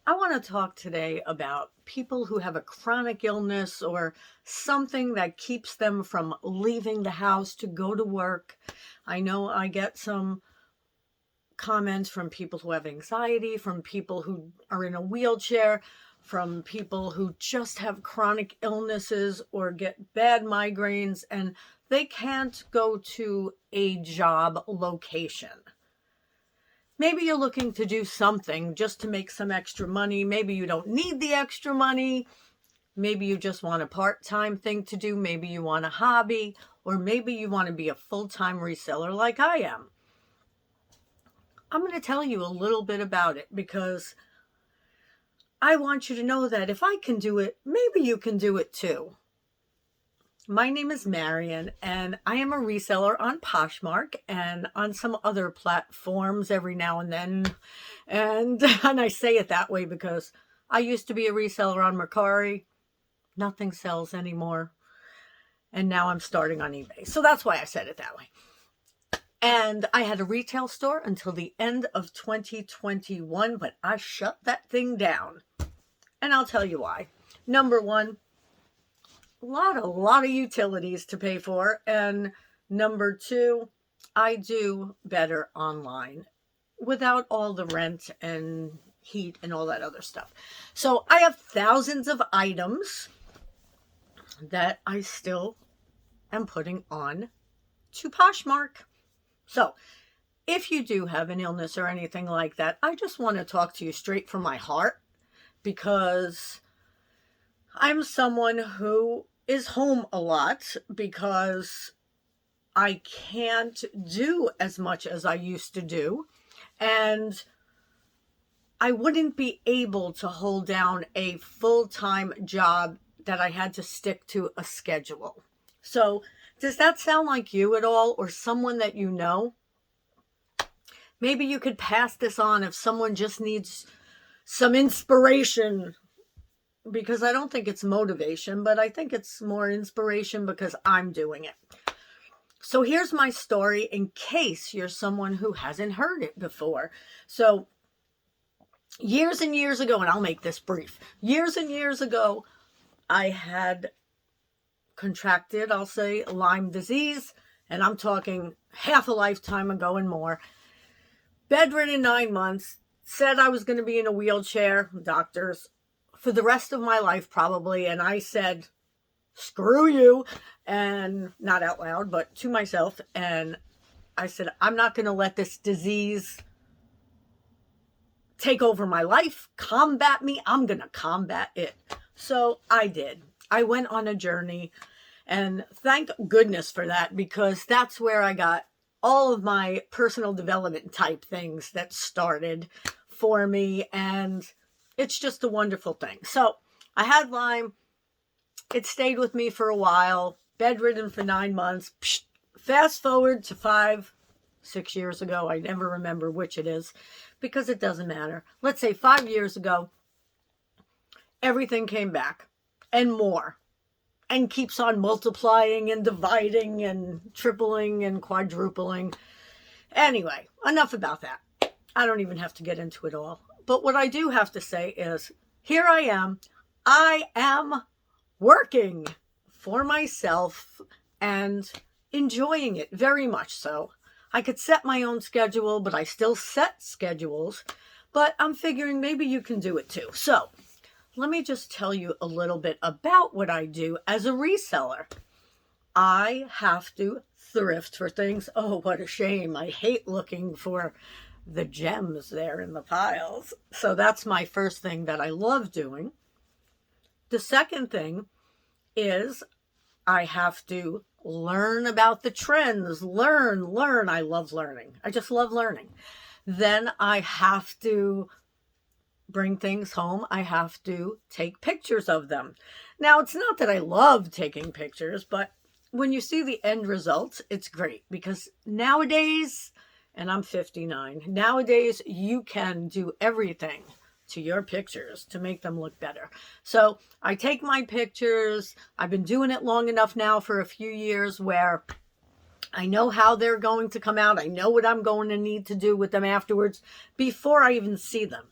I want to talk today about people who have a chronic illness or something that keeps them from leaving the house to go to work. I know I get some comments from people who have anxiety, from people who are in a wheelchair, from people who just have chronic illnesses or get bad migraines and they can't go to a job location. Maybe you're looking to do something just to make some extra money. Maybe you don't need the extra money. Maybe you just want a part-time thing to do. Maybe you want a hobby, or maybe you want to be a full-time reseller like I am. I'm going to tell you a little bit about it because I want you to know that if I can do it, maybe you can do it too. My name is Marion, and I am a reseller on Poshmark and on some other platforms every now and then. And I say it that way because I used to be a reseller on Mercari. Nothing sells anymore. And now I'm starting on eBay. So that's why I said it that way. And I had a retail store until the end of 2021, but I shut that thing down. And I'll tell you why. Number one, a lot of utilities to pay for. And number two, I do better online without all the rent and heat and all that other stuff. So I have thousands of items that I still am putting on to Poshmark. So if you do have an illness or anything like that, I just want to talk to you straight from my heart because I'm someone who is home a lot because I can't do as much as I used to do. And I wouldn't be able to hold down a full-time job that I had to stick to a schedule. So does that sound like you at all, or someone that you know? Maybe you could pass this on if someone just needs some inspiration, because I don't think it's motivation, but I think it's more inspiration because I'm doing it. So here's my story in case you're someone who hasn't heard it before. So years and years ago, and I'll make this brief, years and years ago, I had contracted, I'll say, Lyme disease, and I'm talking half a lifetime ago and more. Bedridden 9 months, said I was going to be in a wheelchair, doctors, for the rest of my life probably, and I said, screw you, and not out loud, but to myself, and I said, I'm not going to let this disease take over my life, combat me, I'm going to combat it. So I did. I went on a journey, and thank goodness for that, because that's where I got all of my personal development type things that started for me, and it's just a wonderful thing. So I had Lyme. It stayed with me for a while, bedridden for 9 months. Fast forward to 5-6 years ago. I never remember which it is because it doesn't matter. Let's say 5 years ago, everything came back and more, and keeps on multiplying and dividing and tripling and quadrupling. Anyway, enough about that. I don't even have to get into it all. But what I do have to say is, here I am. I am working for myself and enjoying it very much so. I could set my own schedule, but I still set schedules. But I'm figuring maybe you can do it too. So let me just tell you a little bit about what I do as a reseller. I have to thrift for things. Oh, what a shame. I hate looking for the gems there in the piles. So that's my first thing that I love doing. The second thing is I have to learn about the trends. Learn. I love learning. I just love learning. Then I have to bring things home. I have to take pictures of them. Now, it's not that I love taking pictures, but when you see the end results, it's great because nowadays, and I'm 59, nowadays you can do everything to your pictures to make them look better. So I take my pictures. I've been doing it long enough now for a few years where I know how they're going to come out. I know what I'm going to need to do with them afterwards before I even see them.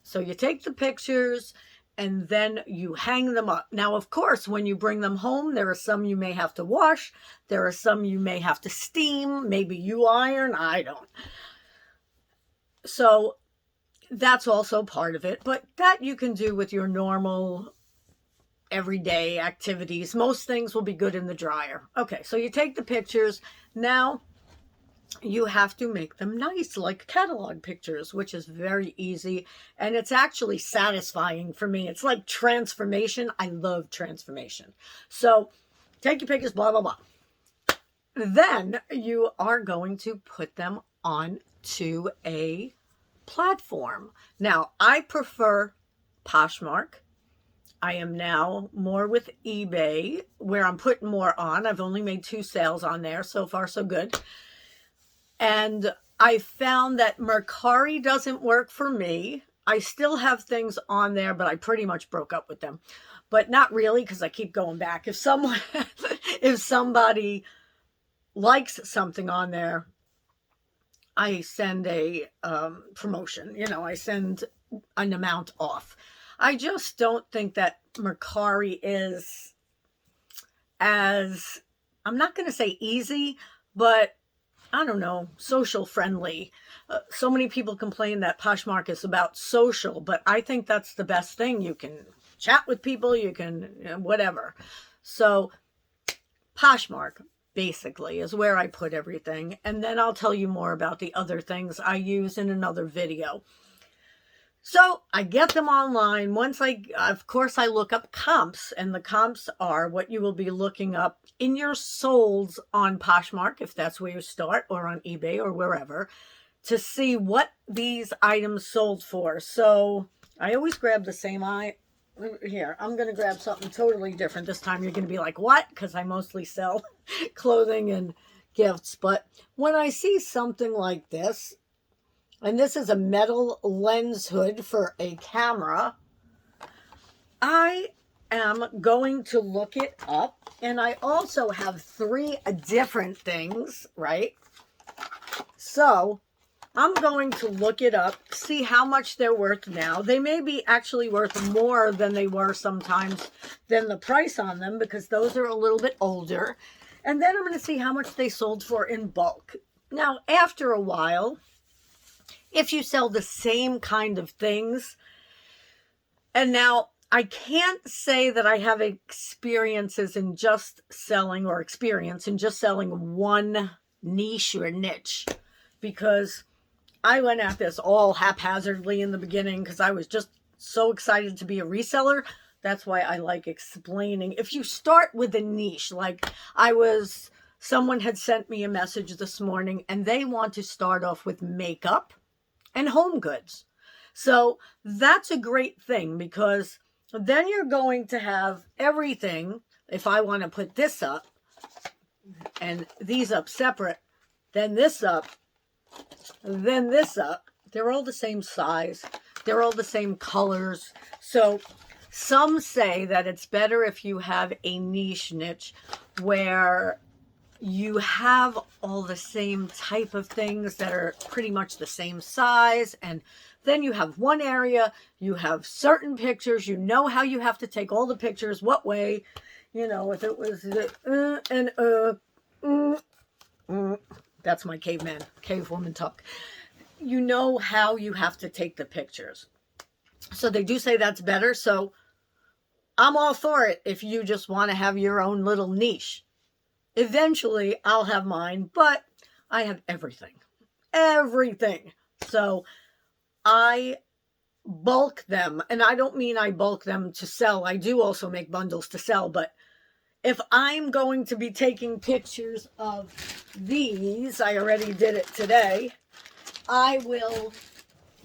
So you take the pictures and then you hang them up. Now, of course, when you bring them home, there are some you may have to wash. There are some you may have to steam. Maybe you iron. I don't. So that's also part of it. But that you can do with your normal everyday activities. Most things will be good in the dryer. Okay, so you take the pictures. Now you have to make them nice, like catalog pictures, which is very easy. And it's actually satisfying for me. It's like transformation. I love transformation. So take your pictures, blah, blah, blah. Then you are going to put them onto a platform. Now, I prefer Poshmark. I am now more with eBay, where I'm putting more on. I've only made 2 sales on there. So far, so good. And I found that Mercari doesn't work for me. I still have things on there, but I pretty much broke up with them. But not really, because I keep going back. If somebody likes something on there, I send a promotion. I send an amount off. I just don't think that Mercari is as, I'm not going to say easy, but I don't know, social friendly. So many people complain that Poshmark is about social, but I think that's the best thing. You can chat with people, you can, whatever. So Poshmark basically is where I put everything. And then I'll tell you more about the other things I use in another video. So I get them online. Of course, I look up comps, and the comps are what you will be looking up in your solds on Poshmark, if that's where you start, or on eBay or wherever, to see what these items sold for. So I always grab the same here. I'm going to grab something totally different. This time you're going to be like, what? Because I mostly sell clothing and gifts. But when I see something like this, and this is a metal lens hood for a camera, I am going to look it up. And I also have 3 different things, right? So I'm going to look it up, see how much they're worth now. They may be actually worth more than they were sometimes than the price on them, because those are a little bit older. And then I'm going to see how much they sold for in bulk. Now, after a while, if you sell the same kind of things, and now I can't say that I have experience in just selling one niche or niche, because I went at this all haphazardly in the beginning because I was just so excited to be a reseller. That's why I like explaining. If you start with a niche, like someone had sent me a message this morning and they want to start off with makeup and home goods. So that's a great thing, because then you're going to have everything. If I want to put this up and these up separate, then this up, then this up, they're all the same size. They're all the same colors. So some say that it's better if you have a niche where you have all the same type of things that are pretty much the same size. And then you have one area, you have certain pictures, you know how you have to take all the pictures, what way, if it was that's my cavewoman talk. You know how you have to take the pictures. So they do say that's better. So I'm all for it if you just want to have your own little niche. Eventually, I'll have mine, but I have everything. Everything. So I bulk them, and I don't mean I bulk them to sell. I do also make bundles to sell, but if I'm going to be taking pictures of these, I already did it today, I will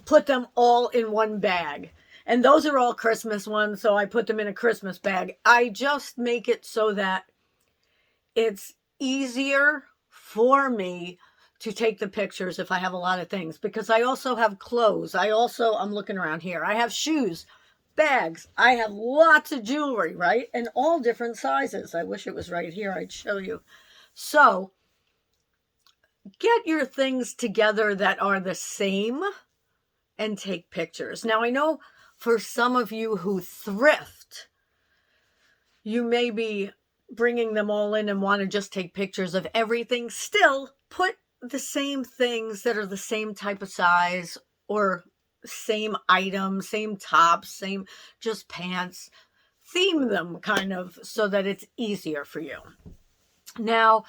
put them all in one bag. And those are all Christmas ones, so I put them in a Christmas bag. I just make it so that it's easier for me to take the pictures if I have a lot of things, because I also have clothes. I'm looking around here. I have shoes, bags. I have lots of jewelry, right? And all different sizes. I wish it was right here. I'd show you. So get your things together that are the same and take pictures. Now, I know for some of you who thrift, you may be bringing them all in and want to just take pictures of everything. Still, put the same things that are the same type of size or same item, same tops, same just pants. Theme them kind of so that it's easier for you. Now,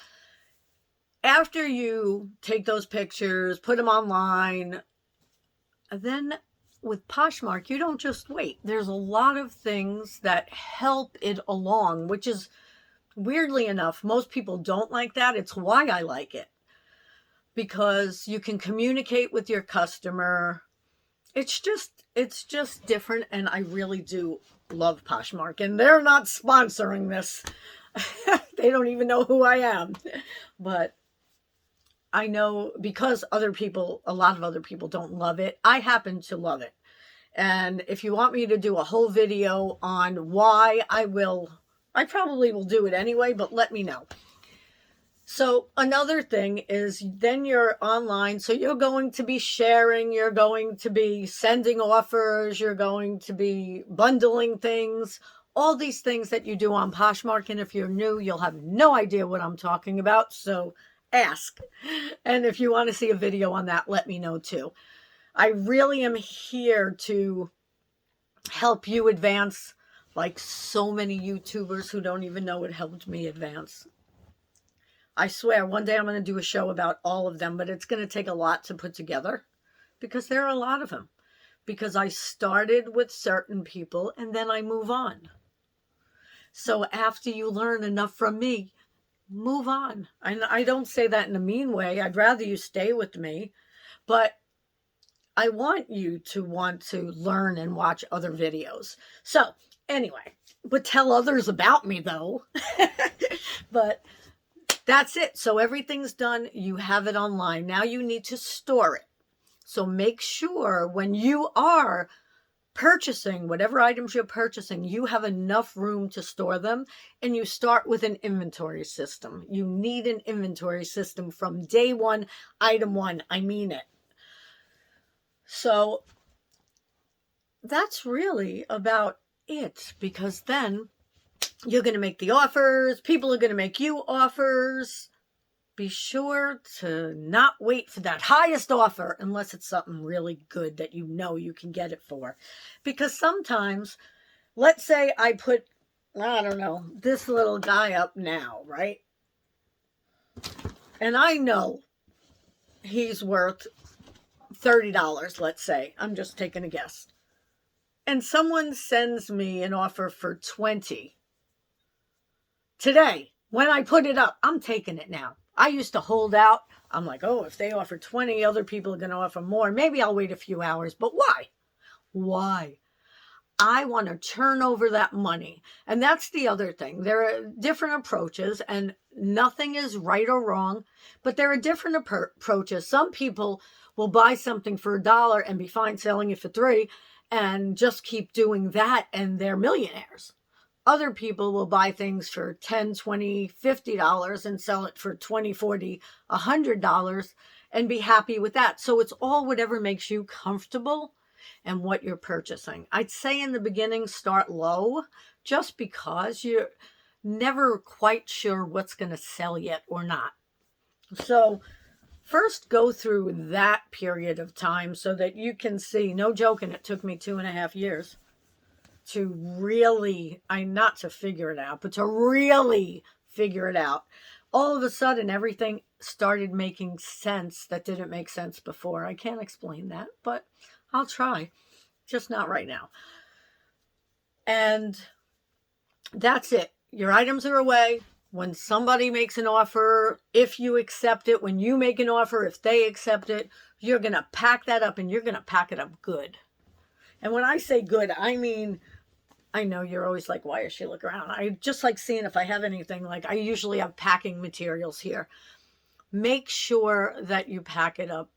after you take those pictures, put them online, then with Poshmark, you don't just wait. There's a lot of things that help it along, which is, weirdly enough, most people don't like that. It's why I like it, because you can communicate with your customer. It's just different, and I really do love Poshmark, and they're not sponsoring this. They don't even know who I am, but I know because a lot of other people don't love it. I happen to love it. And if you want me to do a whole video on why, I probably will do it anyway, but let me know. So another thing is, then you're online. So you're going to be sharing, you're going to be sending offers, you're going to be bundling things, all these things that you do on Poshmark. And if you're new, you'll have no idea what I'm talking about. So ask. And if you want to see a video on that, let me know too. I really am here to help you advance, like so many YouTubers who don't even know it helped me advance. I swear, one day I'm going to do a show about all of them, but it's going to take a lot to put together because there are a lot of them. Because I started with certain people and then I move on. So after you learn enough from me, move on. And I don't say that in a mean way. I'd rather you stay with me, but I want you to want to learn and watch other videos. So anyway, but tell others about me though. But that's it. So everything's done. You have it online. Now you need to store it. So make sure when you are purchasing whatever items you're purchasing, you have enough room to store them, and you start with an inventory system. You need an inventory system from day one, item one. I mean it. So that's really about it, because then you're going to make the offers. People are going to make you offers. Be sure to not wait for that highest offer unless it's something really good that you know you can get it for. Because sometimes, let's say I put, I don't know, this little guy up now, right? And I know he's worth $30, let's say. I'm just taking a guess. And someone sends me an offer for $20. Today, when I put it up, I'm taking it now. I used to hold out. I'm like, oh, if they offer 20, other people are going to offer more. Maybe I'll wait a few hours. But why? Why? I want to turn over that money. And that's the other thing. There are different approaches, and nothing is right or wrong, but there are different approaches. Some people will buy something for $1 and be fine selling it for $3 and just keep doing that, and they're millionaires. Other people will buy things for $10, $20, $50 and sell it for $20, $40, $100 and be happy with that. So it's all whatever makes you comfortable and what you're purchasing. I'd say in the beginning, start low, just because you're never quite sure what's going to sell yet or not. So first go through that period of time so that you can see, no joking, it took me 2.5 years to really, not to figure it out, but to really figure it out. All of a sudden, everything started making sense that didn't make sense before. I can't explain that, but I'll try. Just not right now. And that's it. Your items are away. When somebody makes an offer, if you accept it, when you make an offer, if they accept it, you're going to pack that up, and you're going to pack it up good. And when I say good, I mean, I know you're always like, why does she look around? I just like seeing if I have anything. Like, I usually have packing materials here. Make sure that you pack it up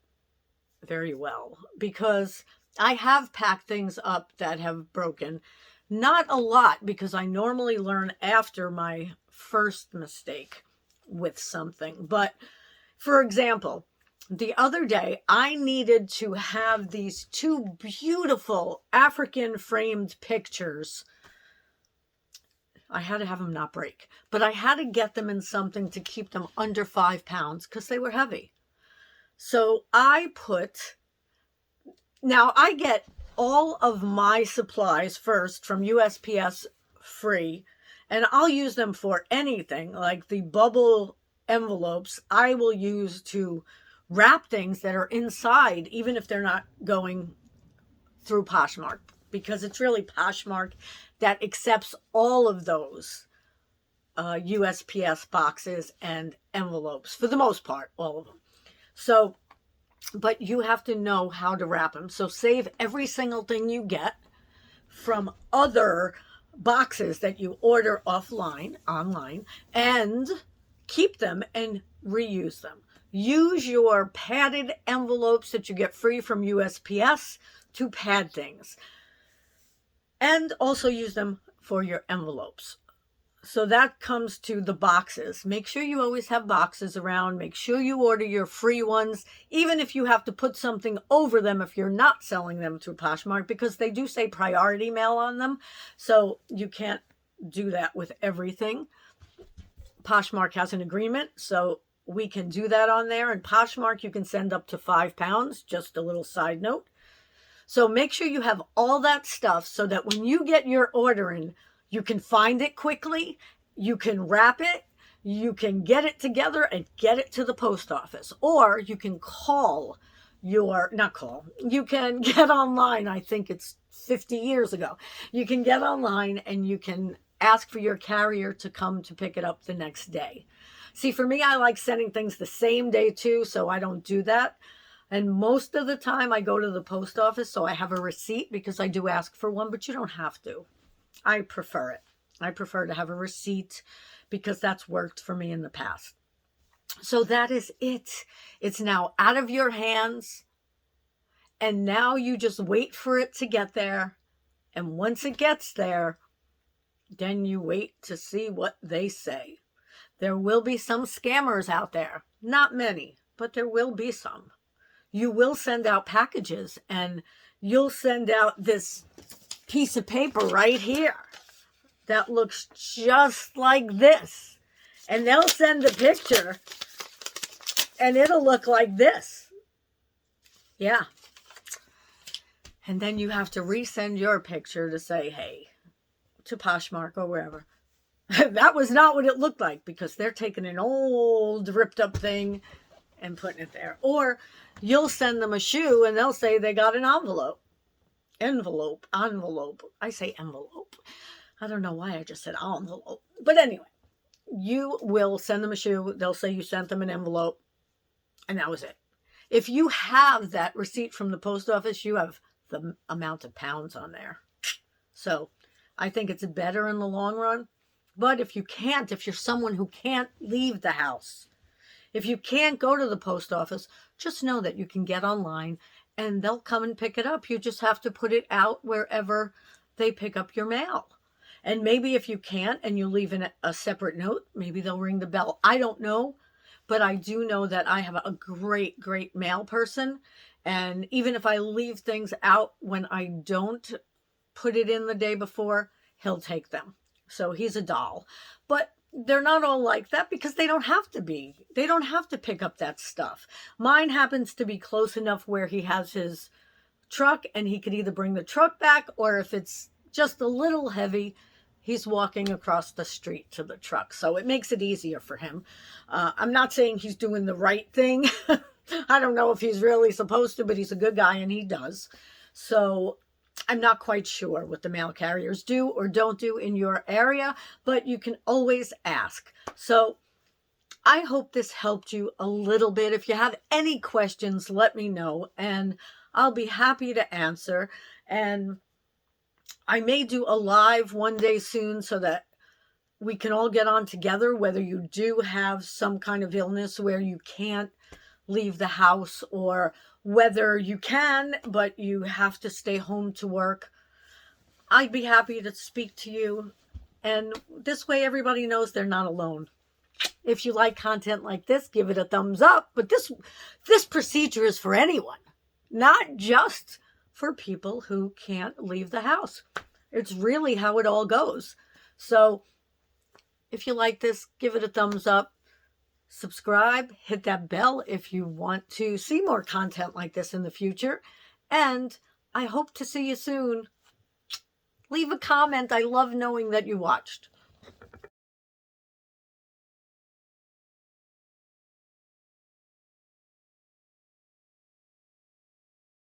very well, because I have packed things up that have broken. Not a lot, because I normally learn after my first mistake with something. But for example, the other day, I needed to have these two beautiful African framed pictures. I had to have them not break, but I had to get them in something to keep them under 5 pounds because they were heavy. So now I get all of my supplies first from USPS free, and I'll use them for anything. Like the bubble envelopes I will use to wrap things that are inside, even if they're not going through Poshmark, because it's really Poshmark that accepts all of those USPS boxes and envelopes for the most part, all of them. So, but you have to know how to wrap them. So save every single thing you get from other boxes that you order online, and keep them and reuse them. Use your padded envelopes that you get free from USPS to pad things, and also use them for your envelopes. So that comes to the boxes. Make sure you always have boxes around. Make sure you order your free ones, even if you have to put something over them if you're not selling them through Poshmark, because they do say priority mail on them. So you can't do that with everything. Poshmark has an agreement, so we can do that on there. And Poshmark, you can send up to 5 pounds, just a little side note. So make sure you have all that stuff so that when you get your order in, you can find it quickly, you can wrap it, you can get it together and get it to the post office. Or you can you can get online. I think it's 50 years ago. You can get online and you can ask for your carrier to come to pick it up the next day. See, for me, I like sending things the same day too, so I don't do that. And most of the time I go to the post office, so I have a receipt, because I do ask for one, but you don't have to. I prefer it. I prefer to have a receipt because that's worked for me in the past. So that is it. It's now out of your hands. And now you just wait for it to get there. And once it gets there, then you wait to see what they say. There will be some scammers out there. Not many, but there will be some. You will send out packages, and you'll send out this piece of paper right here that looks just like this, and they'll send a picture and it'll look like this. Yeah. And then you have to resend your picture to say, hey, to Poshmark or wherever, that was not what it looked like, because they're taking an old ripped up thing and putting it there. Or you'll send them a shoe and they'll say they got an envelope. I say envelope. I don't know why I just said envelope. But anyway, you will send them a shoe. They'll say you sent them an envelope. And that was it. If you have that receipt from the post office, you have the amount of pounds on there. So I think it's better in the long run. But if you're someone who can't leave the house, if you can't go to the post office, just know that you can get online and they'll come and pick it up. You just have to put it out wherever they pick up your mail. And maybe if you can't and you leave in a separate note, maybe they'll ring the bell. I don't know, but I do know that I have a great, great mail person. And even if I leave things out when I don't put it in the day before, he'll take them. So he's a doll. But they're not all like that, because they don't have to be. They don't have to pick up that stuff. Mine happens to be close enough where he has his truck and he could either bring the truck back, or if it's just a little heavy, he's walking across the street to the truck. So it makes it easier for him. I'm not saying he's doing the right thing. I don't know if he's really supposed to, but he's a good guy and he does. So I'm not quite sure what the mail carriers do or don't do in your area, but you can always ask. So I hope this helped you a little bit. If you have any questions, let me know and I'll be happy to answer. And I may do a live one day soon so that we can all get on together, whether you do have some kind of illness where you can't leave the house, or whether you can, but you have to stay home to work. I'd be happy to speak to you. And this way everybody knows they're not alone. If you like content like this, give it a thumbs up. But this procedure is for anyone, not just for people who can't leave the house. It's really how it all goes. So if you like this, give it a thumbs up. Subscribe, hit that bell if you want to see more content like this in the future. And I hope to see you soon. Leave a comment. I love knowing that you watched.